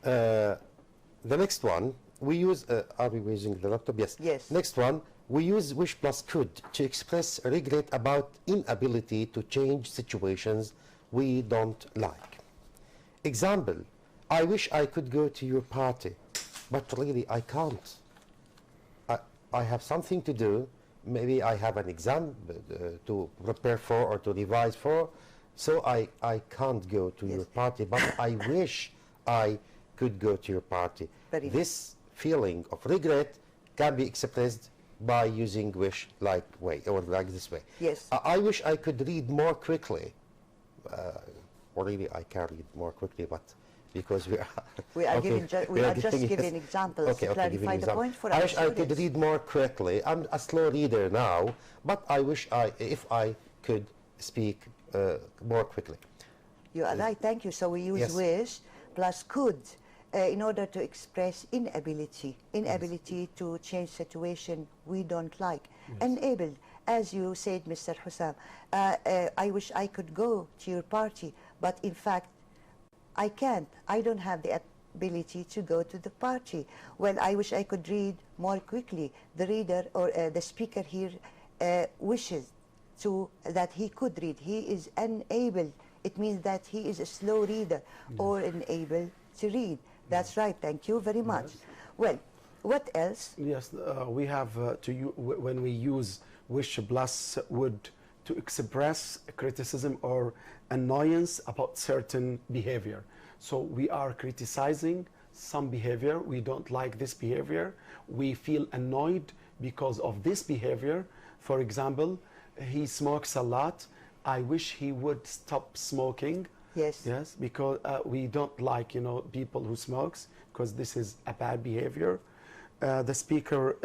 The next one, we use, are we using the laptop? Yes. Yes. Next one, we use wish plus could to express regret about inability to change situations we don't like. Example, I wish I could go to your party, but really I can't. I have something to do. Maybe I have an exam to prepare for or to revise for, so I can't go to your party, but I wish I could go to your party. Very This feeling of regret can be expressed by using wish like way or like this way. Yes. I wish I could read more quickly. Or really I can read more quickly, but because we are We are, okay, we are just giving giving examples to giving clarify the example. point for I our wish I could students. read more quickly. I'm a slow reader now, but I wish if I could speak more quickly. You are right. Thank you. So we use Yes. wish plus could in order to express inability to change situation we don't like. Unable, as you said, Mr. Hussam, I wish I could go to your party, but in fact, I can't. I don't have the ability to go to the party. Well, I wish I could read more quickly. The reader or the speaker here wishes that he could read. He is unable. It means that he is a slow reader or unable to read. That's right. Thank you very much. Well, what else? Yes, we have when we use wish plus would to express criticism or annoyance about certain behavior. So we are criticizing some behavior. We don't like this behavior. We feel annoyed because of this behavior. For example, he smokes a lot. I wish he would stop smoking. Yes. Yes, because we don't like, people who smokes, because this is a bad behavior. The speaker,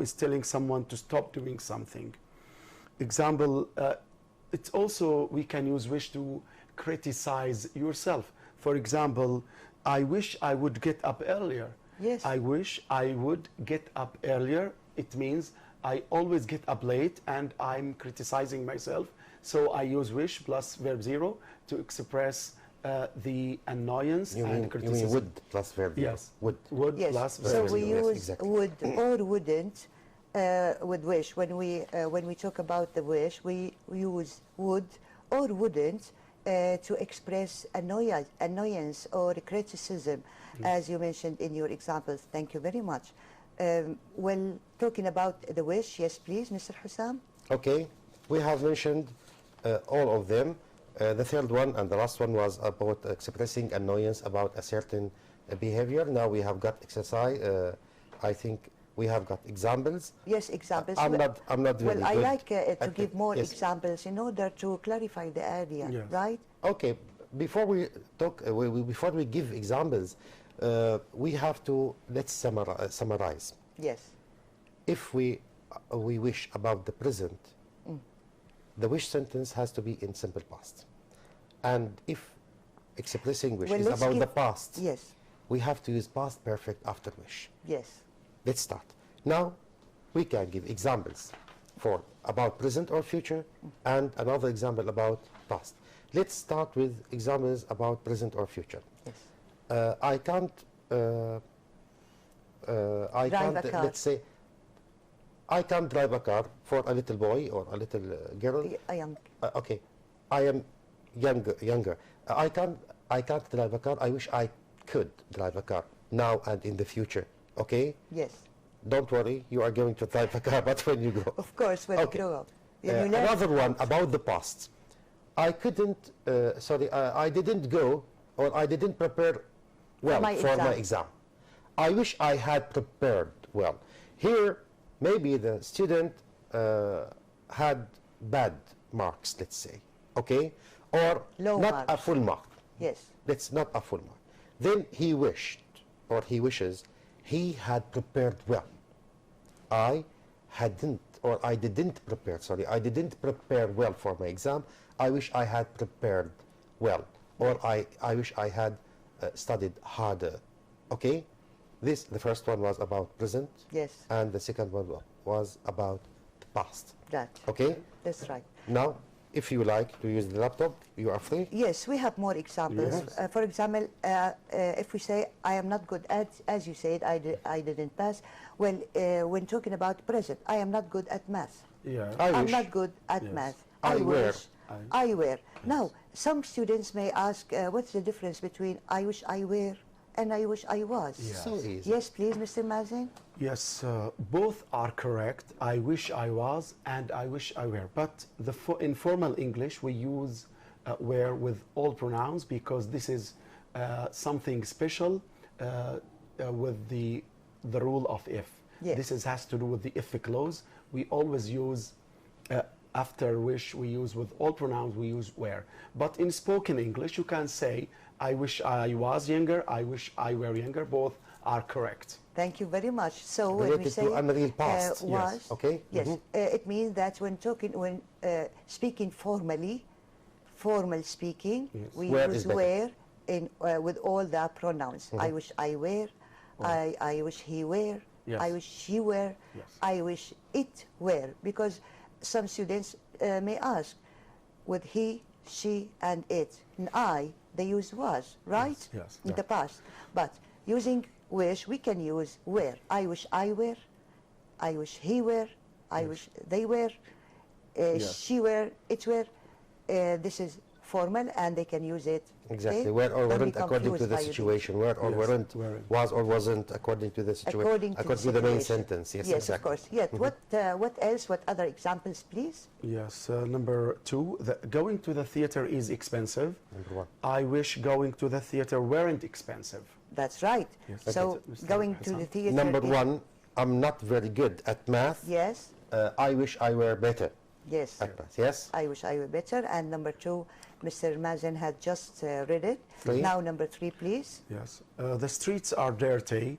is telling someone to stop doing something. Example, it's also, we can use wish to criticize yourself. For example, I wish I would get up earlier. Yes. I wish I would get up earlier. It means I always get up late and I'm criticizing myself. So I use wish plus verb 0 to express the annoyance and criticism. You mean would plus verb 0? Yes. Would. Would Yes. plus So verb we 0. Yes, use exactly. would or wouldn't with wish. When we talk about the wish, we use would or wouldn't to express annoyance or criticism, as you mentioned in your examples. Thank you very much. Well, talking about the wish, yes, please, Mr. Hussam. Okay, we have mentioned all of them. The third one and the last one was about expressing annoyance about a certain behavior. Now we have got exercise. I think we have got examples. Yes, examples. I'm not really well, I good like to at give more yes. examples in order to clarify the area, Yes. right? Okay, before we talk, before we give examples, we have to let's summarize. Yes. If we wish about the present, the wish sentence has to be in simple past, and if expressing wish Well, is let's about the give- past, Yes. we have to use past perfect after wish. Yes. Let's start. Now, we can give examples for about present or future and another example about past. Let's start with examples about present or future. Yes. I can't, Drive a car. let's say, I can't drive a car for a little boy or a little girl. I am. Okay, I am younger. I can't drive a car. I wish I could drive a car now and in the future. Okay? Yes. Don't worry, you are going to drive a car, but when you grow. Of course, when Okay. you grow up. When you learn- Another one about the past. I couldn't, I didn't go or I didn't prepare well my for my exam. exam. I wish I had prepared well. Here, maybe the student had bad marks, let's say, okay? Or Low not marks. a full mark. Yes. That's not a full mark. Then he wished, or he wishes, he had prepared well. I hadn't, or I didn't prepare, sorry, I didn't prepare well for my exam. I wish I had prepared well, or I wish I had studied harder. Okay? The first one was about present, Yes. and the second one was about the past. That. Okay? That's right. Now, if you like to use the laptop, you are free. Yes, we have more examples. Yes. For example, if we say, I am not good at, as you said, I didn't pass. Well, when talking about present, I am not good at math. Yeah. I'm wish. not good at Yes. math. I were. wish. I were. Now, some students may ask, what's the difference between I wish I were and I wish I was? Yes. So easy. Yes, please, Mr. Mazen. Yes, both are correct. I wish I was and I wish I were. But in formal English, we use were with all pronouns because this is something special with the rule of if. Yes. This has to do with the if clause. We always use after wish, we use with all pronouns, we use were. But in spoken English, you can say, I wish I was younger, I wish I were younger. Both are correct. Thank you very much. So when we Related say to unreal past. was, Yes. Okay? yes, Mhm. it means that when speaking formally, formal speaking, Yes. we Where use is better. were in with all the pronouns. I wish I were, I wish he were, Yes. I wish she were, Yes. I wish it were, because some students may ask, with he, she, and it, and I, they use was, right? yes, In yeah. the past. But using wish, we can use were. I wish I were, I wish he were, I wish they were, Yes. she were, it were. This is formal, and they can use it. Exactly. okay? Were or Don't be weren't according to confused the by the- situation. Were or Yes, weren't. weren't. Was or wasn't according to the situation. According to the main situation. sentence. Yes, Yes, exactly. of course. Yet, what else? What other examples, please? Yes, number two, going to the theater is expensive. Number one. I wish going to the theater weren't expensive. That's right. Yes. So Okay, Mr. going to Hassan. the theater. Number is- one, I'm not very good at math. Yes. I wish I were better Yes. at math. Yes? I wish I were better. And number two, Mr. Mazen had just read it. Three. Now number three, please. Yes, the streets are dirty.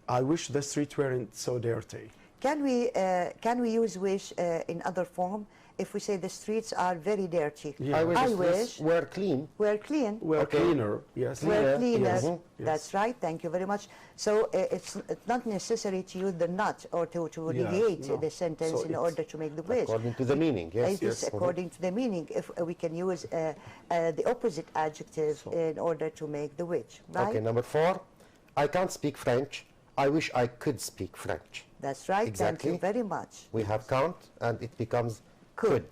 I wish the street weren't so dirty. Can we use wish in other form? If we say the streets are very dirty, Yeah. I wish I the streets wish were clean. we're clean. We're Okay. cleaner. Yes. We're cleaner. Yes. That's right. Thank you very much. So it's not necessary to use the not or to Yeah, deviate no. the sentence So in it's order to make the wish. According to the meaning. Yes. It is yes. according to the meaning. If we can use the opposite adjective in order to make the wish, right? Okay, number four, I can't speak French. I wish I could speak French. That's right. Exactly. Thank you very much. We have count and it becomes Could.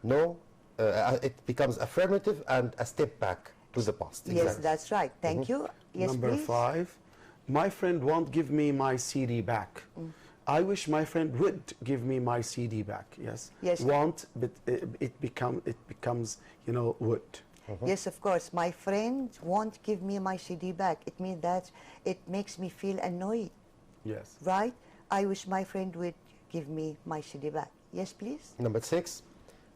No, it becomes affirmative and a step back to the past. Yes, Exactly. that's right. Thank you. Yes, Number please. five, my friend won't give me my CD back. I wish my friend would give me my CD back. Yes. Yes. Want, but it becomes, you know, would. Yes, of course. My friend won't give me my CD back. It means that it makes me feel annoyed, Yes. right? I wish my friend would give me my CD back. Yes, please. Number 6,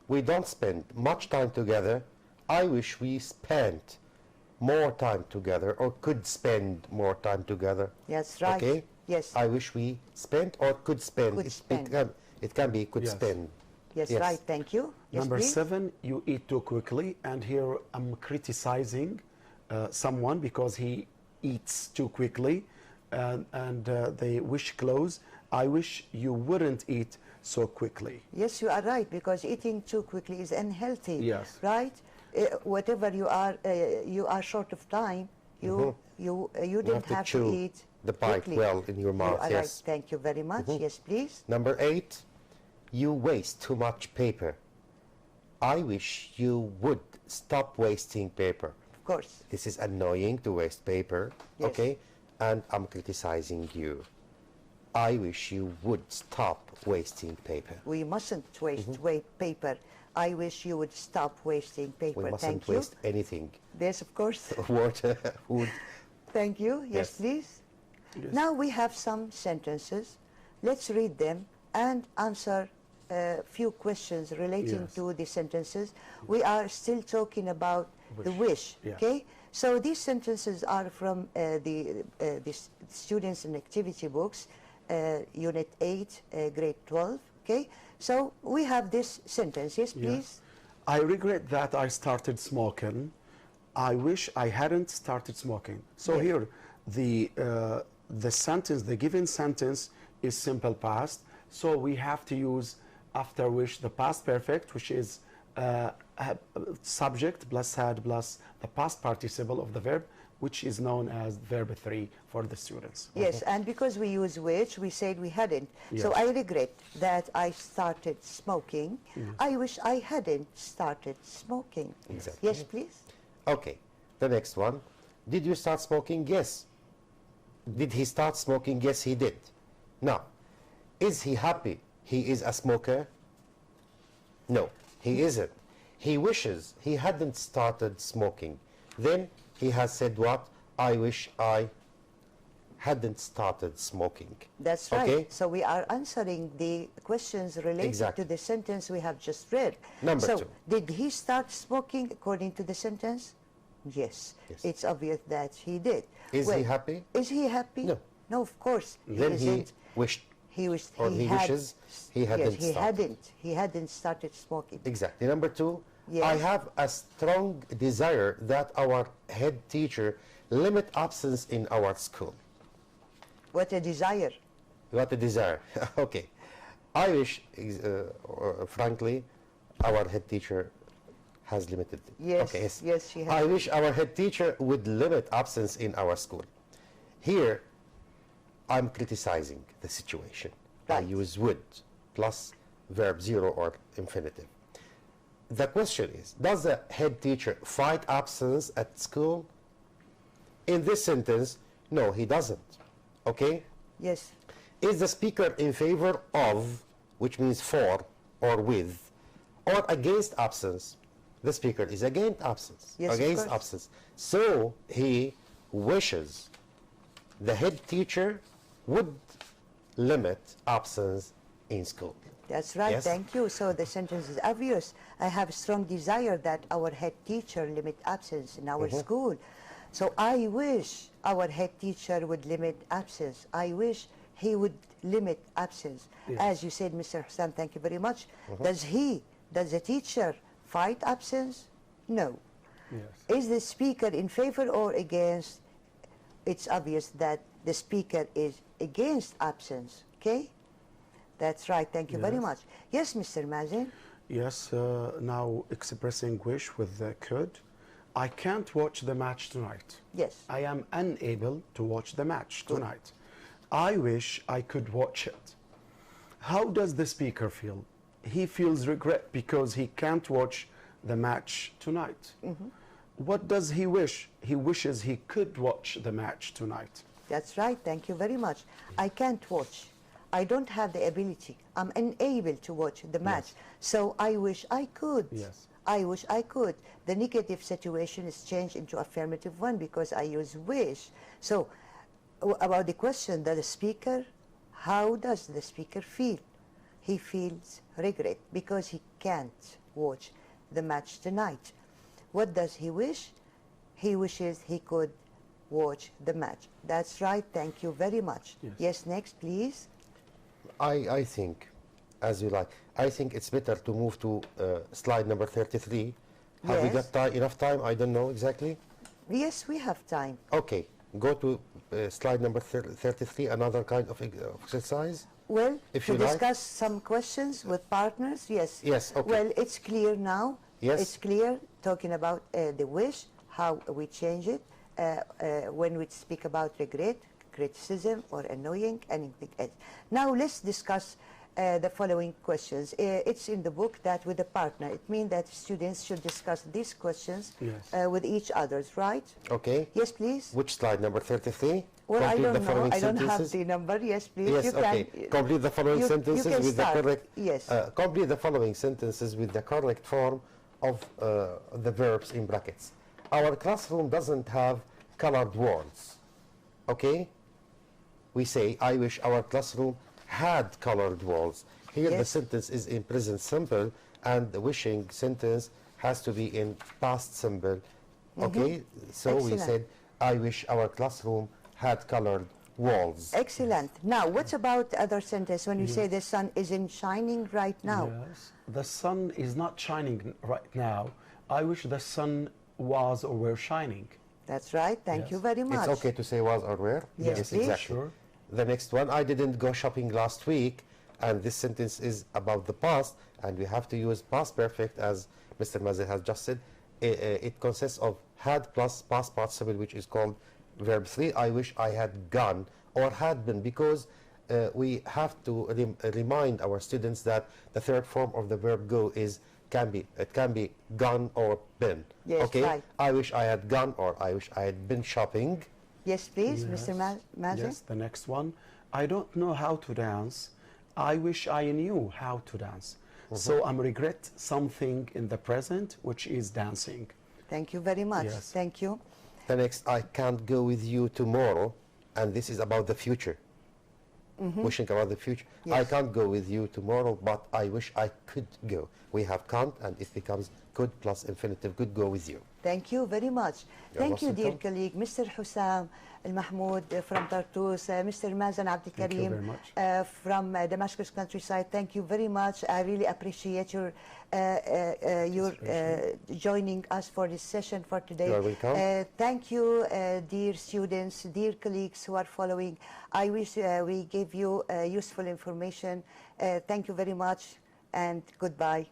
we don't spend much time together. I wish we spent more time together or could spend more time together. Yes, right. Okay? Yes. I wish we spent or could spend. Could spend. It can be could Yes. spend. Yes, Yes. right. Thank you. Yes, Number please. 7, you eat too quickly, and here I'm criticizing someone because he eats too quickly, and they wish close. I wish you wouldn't eat so quickly. Yes, you are right, because eating too quickly is unhealthy. Yes. Right? Whatever you are short of time. You didn't to have to chew eat the bite quickly. well in your mouth, You are yes. right. Thank you very much. Yes, please. Number 8, you waste too much paper. I wish you would stop wasting paper. Of course. This is annoying to waste paper, Yes. okay? And I'm criticizing you. I wish you would stop wasting paper. We mustn't waste paper. I wish you would stop wasting paper. We mustn't Thank you. waste anything. Yes, of course. Water, food. Thank you. Yes, Yes. please. Yes. Now we have some sentences. Let's read them and answer a few questions relating Yes. to the sentences. We are still talking about the wish. Yes. Okay. So these sentences are from the students and activity books, Unit 8, Grade 12. Okay. So we have this sentence. Yes, please. I regret that I started smoking. I wish I hadn't started smoking. So Yes. here, the sentence, the given sentence is simple past. So we have to use after wish the past perfect, which is subject plus had plus the past participle of the verb, which is known as verb 3 for the students. Yes, and because we use which, we said we hadn't. So Yes. I regret that I started smoking. I wish I hadn't started smoking. Exactly. Yes, please. Okay, the next one. Did you start smoking? Yes. Did he start smoking? Yes, he did. Now, is he happy he is a smoker? No, he isn't. He wishes he hadn't started smoking. Then he has said what? I wish I hadn't started smoking. That's right. Okay? So we are answering the questions related Exactly. to the sentence we have just read. Number so 2. Did he start smoking according to the sentence? Yes. Yes. It's obvious that he did. Is he happy? Is he happy? No. No, of course. Then he isn't. wished. He wished Or he had, wishes he hadn't yes, started. he hadn't started smoking. Exactly. Number 2, Yes. I have a strong desire that our head teacher limit absence in our school. What a desire. What a desire. Okay. I wish, frankly, our head teacher has limited. Yes, Okay, yes, she has. I wish our head teacher would limit absence in our school. Here, I'm criticizing the situation. I Right. use would plus verb 0 or infinitive. The question is, does the head teacher fight absence at school? In this sentence, no, he doesn't. Okay? Yes. Is the speaker in favor of, which means for or with, or against absence? The speaker is against absence. Yes, of against course. absence. So he wishes the head teacher would limit absence in school. That's right. Yes. Thank you. So the sentence is obvious. I have a strong desire that our head teacher limit absence in our school. So I wish our head teacher would limit absence. I wish he would limit absence. As you said, Mr. Hassan, thank you very much. Does the teacher fight absence? No. Yes. Is the speaker in favor or against? It's obvious that the speaker is against absence. Okay? That's right. Thank you very Yes. much. Yes, Mr. Mazen? Yes, now expressing wish with the could. I can't watch the match tonight. Yes. I am unable to watch the match tonight. I wish I could watch it. How does the speaker feel? He feels regret because he can't watch the match tonight. What does he wish? He wishes he could watch the match tonight. That's right. Thank you very much. I can't watch. I don't have the ability. I'm unable to watch the match. Yes. So I wish I could. Yes. I wish I could. The negative situation is changed into affirmative one because I use wish. So about the question that the speaker, how does the speaker feel? He feels regret because he can't watch the match tonight. What does he wish? He wishes he could watch the match. That's right. Thank you very much. Yes. Yes, next, please. I think, as you like, I think it's better to move to slide number 33. Have we Yes. got enough time? I don't know exactly. Yes, we have time. Okay, go to slide number 33, another kind of exercise. Well, If to you like. discuss some questions with partners, yes. Yes, okay. Well, it's clear now. Yes. It's clear talking about the wish, how we change it when we speak about regret, criticism, or annoying, anything else. Now let's discuss the following questions. It's in the book that with a partner. It means that students should discuss these questions Yes. with each others, right? Okay. Yes, please. Which slide, number 33? Well, I Complete don't the know. following I don't have sentences. the number. Yes, please. Yes, you okay. can. Complete the following you sentences can with start. the correct. Yes. Complete the following sentences with the correct form of the verbs in brackets. Our classroom doesn't have colored walls. Okay? We say, I wish our classroom had colored walls. Here the Yes. sentence is in present simple, and the wishing sentence has to be in past simple. Okay? So we Excellent. said, I wish our classroom had colored walls. Excellent. Now, what about the other sentence when you say the sun isn't shining right now? Yes. The sun is not shining right now. I wish the sun was or were shining. That's right. Thank Yes. you very much. It's okay to say was or were? Yes, please. exactly. Sure. The next one, I didn't go shopping last week, and this sentence is about the past, and we have to use past perfect, as Mr. Mazin has just said. It consists of had plus past participle, which is called verb 3. I wish I had gone or had been, because we have to remind our students that the third form of the verb go can be gone or been. Yes, okay? right. I wish I had gone or I wish I had been shopping. Yes, please, Yes. Mr. Mazin. Yes, the next one. I don't know how to dance. I wish I knew how to dance. So I'm regret something in the present, which is dancing. Thank you very much. Yes. Thank you. The next, I can't go with you tomorrow, and this is about the future. Wishing about the future. I Yes. can't go with you tomorrow, but I wish I could go. We have can't, and it becomes could plus infinitive, could go with you. Thank you very much. You're Thank you, most dear welcome. colleague, Mr. Hussam Al-Mahmoud from Tartus, Mr. Mazin Abdel Thank you Karim very much. from Damascus countryside. Thank you very much. I really appreciate your joining us for this session for today. You are welcome. Thank you, dear students, dear colleagues who are following. I wish we gave you useful information. Thank you very much, and goodbye.